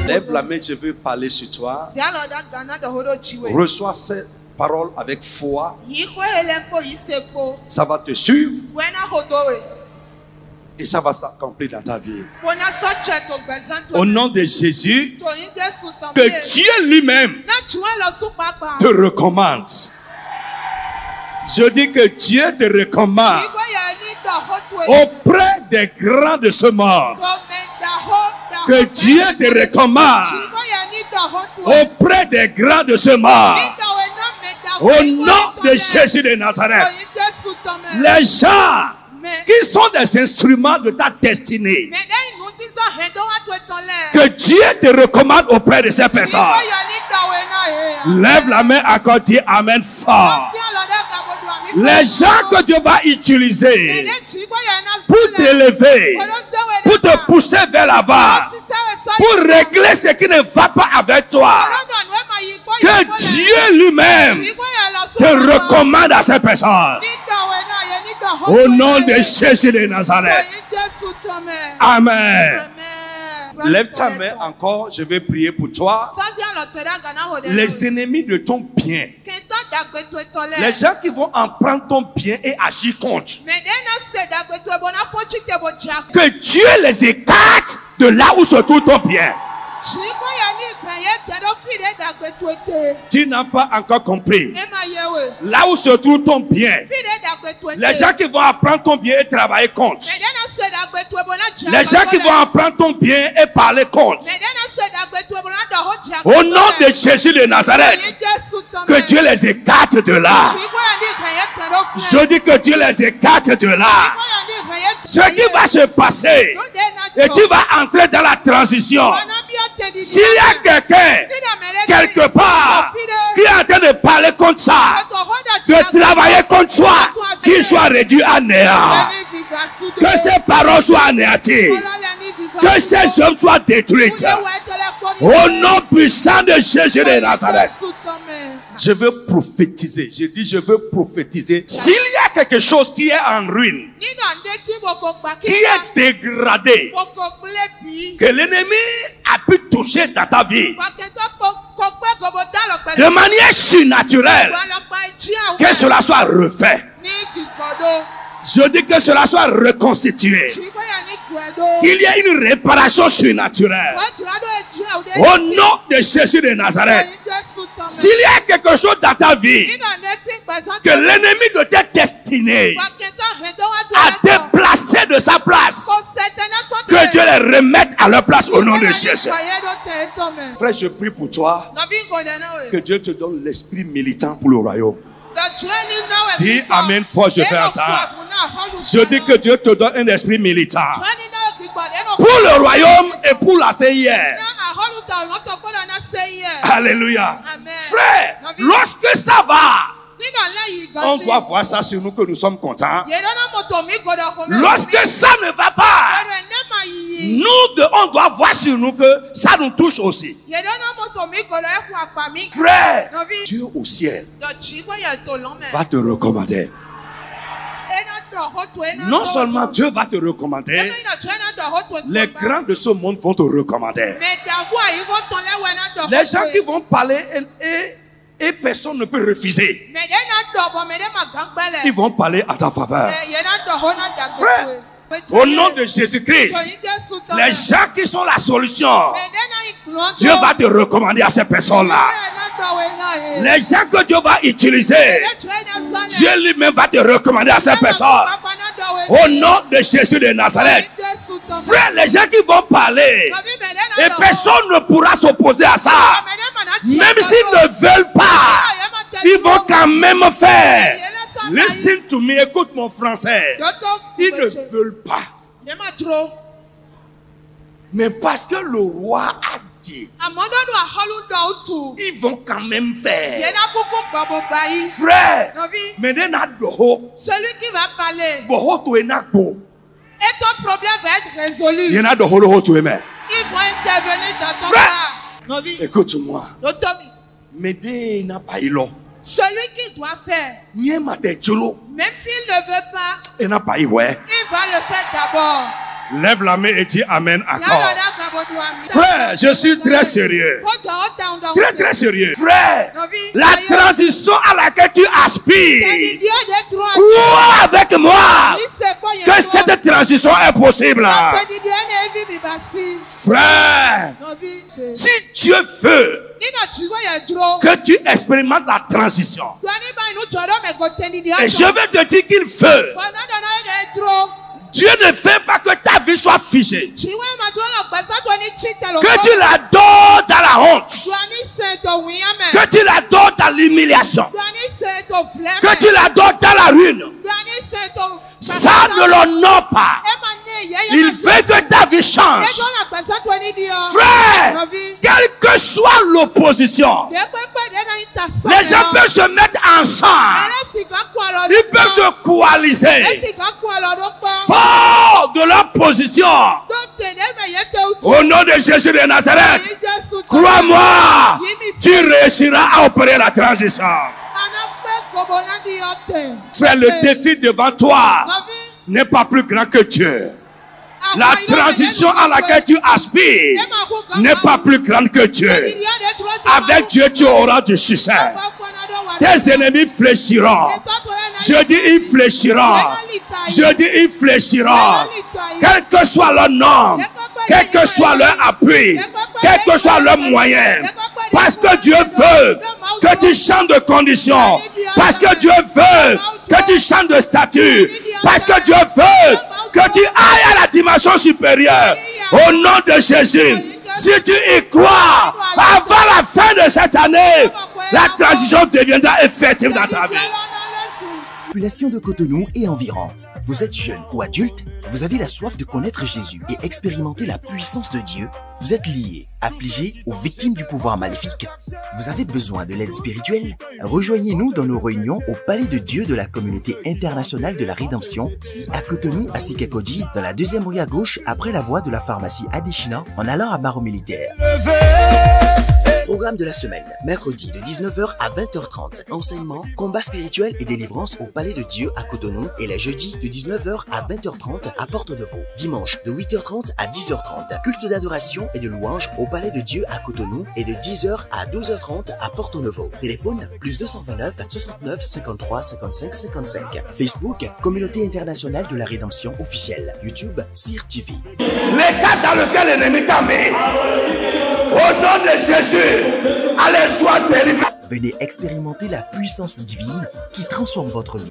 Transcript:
Lève la main, je veux parler sur toi. Reçois cette parole avec foi. Ça va te suivre et ça va s'accomplir dans ta vie. Au nom de Jésus, que Dieu lui-même te recommande. Je dis que Dieu te recommande auprès des grands de ce monde. Que Dieu te recommande auprès des grands de ce monde. Au nom de Jésus de Nazareth. Les gens qui sont des instruments de ta destinée. Que Dieu te recommande auprès de ces personnes. Lève la main encore, dis Amen fort. Les gens que Dieu va utiliser pour t'élever, pour te pousser vers l'avant, pour régler ce qui ne va pas avec toi. Que Dieu lui-même te recommande à ces personnes. Au nom de Jésus de Nazareth. Amen. Lève ta main encore, je vais prier pour toi. Les ennemis de ton bien, les gens qui vont en prendre ton bien et agir contre, que Dieu les écarte de là où se trouve ton bien. Tu n'as pas encore compris. Là où se trouve ton bien, les gens qui vont apprendre ton bien et travailler contre, les gens qui vont apprendre ton bien et parler contre, au nom de Jésus de Nazareth, que Dieu les écarte de là. Je dis que Dieu les écarte de là. Ce qui va se passer, et tu vas entrer dans la transition. S'il y a quelqu'un quelque part qui est en train de parler contre ça, de travailler contre toi, qu'il soit réduit à néant. Que ses paroles soient anéanties. Que ses œuvres soient détruites. Au nom puissant de Jésus de Nazareth. Je veux prophétiser. Je dis je veux prophétiser. S'il y a quelque chose qui est en ruine, qui est dégradé, que l'ennemi a pu toucher dans ta vie, de manière surnaturelle, que cela soit refait. Je dis que cela soit reconstitué. Qu'il y ait une réparation surnaturelle. Au nom de Jésus de Nazareth. S'il y a quelque chose dans ta vie que l'ennemi de ta destinée a déplacé de sa place, que Dieu les remette à leur place au nom de Jésus. Frère, je prie pour toi. Que Dieu te donne l'esprit militant pour le royaume. Dis Amen fort, je vais entendre. Je dis que Dieu te donne un esprit militant pour le royaume et pour la CIR. Alléluia. Frère, lorsque ça va, on doit voir ça sur nous que nous sommes contents. Lorsque ça ne va pas, nous, on doit voir sur nous que ça nous touche aussi. Frère, Dieu au ciel va te recommander. Non seulement Dieu va te recommander, les grands de ce monde vont te recommander. Les gens qui vont parler et personne ne peut refuser, ils vont parler à ta faveur. Frère, au nom de Jésus-Christ, les gens qui sont la solution, Dieu va te recommander à ces personnes-là. Les gens que Dieu va utiliser, Dieu lui-même va te recommander à ces personnes. Au nom de Jésus de Nazareth. Frère, les gens qui vont parler, et personne ne pourra s'opposer à ça. Même s'ils ne veulent pas, ils vont quand même faire. Listen to me, écoute mon français. Ils ne veulent pas. Mais parce que le roi a dit, ils vont quand même faire. Frère, celui qui va parler, et ton problème va être résolu. Ils vont intervenir dans ton cas. Écoute-moi. Celui qui doit faire, même s'il ne veut pas, il va le faire d'abord. Lève la main et dis Amen encore. Frère, je suis très sérieux. Très très sérieux. Frère, la transition à laquelle tu aspires, crois avec moi que cette transition est possible. Frère, si Dieu veut que tu expérimentes la transition, et je vais te dire qu'il veut, Dieu ne fait pas que ta vie soit figée, que tu l'adores dans la honte, que tu l'adores dans l'humiliation, que tu l'adores dans la ruine. Ça ne l'honore pas. Il veut que ta vie change. Frère, quelle que soit l'opposition, les gens peuvent se mettre ensemble. Ils peuvent se coaliser fort de leur position. Au nom de Jésus de Nazareth, crois-moi, tu réussiras à opérer la transition. Frère, le défi devant toi n'est pas plus grand que Dieu. La transition à laquelle tu aspires n'est pas plus grande que Dieu. Avec Dieu, tu auras du succès. Tes ennemis fléchiront. Je dis, ils fléchiront. Je dis, ils fléchiront. Quel que soit leur nom, quel que soit leur appui, quel que soit leur moyen. Parce que Dieu veut que tu changes de condition. Parce que Dieu veut que tu changes de statut. Parce que Dieu veut que tu ailles à la dimension supérieure. Au nom de Jésus, si tu y crois, avant la fin de cette année, la transition deviendra effective dans ta vie. Population de Cotonou et environ. Vous êtes jeune ou adulte, vous avez la soif de connaître Jésus et expérimenter la puissance de Dieu. Vous êtes lié, affligé ou victime du pouvoir maléfique. Vous avez besoin de l'aide spirituelle? Rejoignez-nous dans nos réunions au Palais de Dieu de la Communauté internationale de la Rédemption, si à Cotonou, à Sikakoji, dans la 2e rue à gauche, après la voie de la pharmacie Adéchina, en allant à Barreau Militaire. Programme de la semaine, mercredi de 19h à 20h30. Enseignement, combat spirituel et délivrance au Palais de Dieu à Cotonou. Et les jeudis de 19h à 20h30 à Porte-Nouveau. Dimanche de 8h30 à 10h30. Culte d'adoration et de louange au Palais de Dieu à Cotonou. Et de 10h à 12h30 à Porte-Nouveau. Téléphone plus 229 69 53 55 55. Facebook, Communauté internationale de la Rédemption officielle. YouTube, CIR TV. L'état dans lequel l'ennemi t'a mis, au nom de Jésus, allez, sois délivré. Venez expérimenter la puissance divine qui transforme votre vie.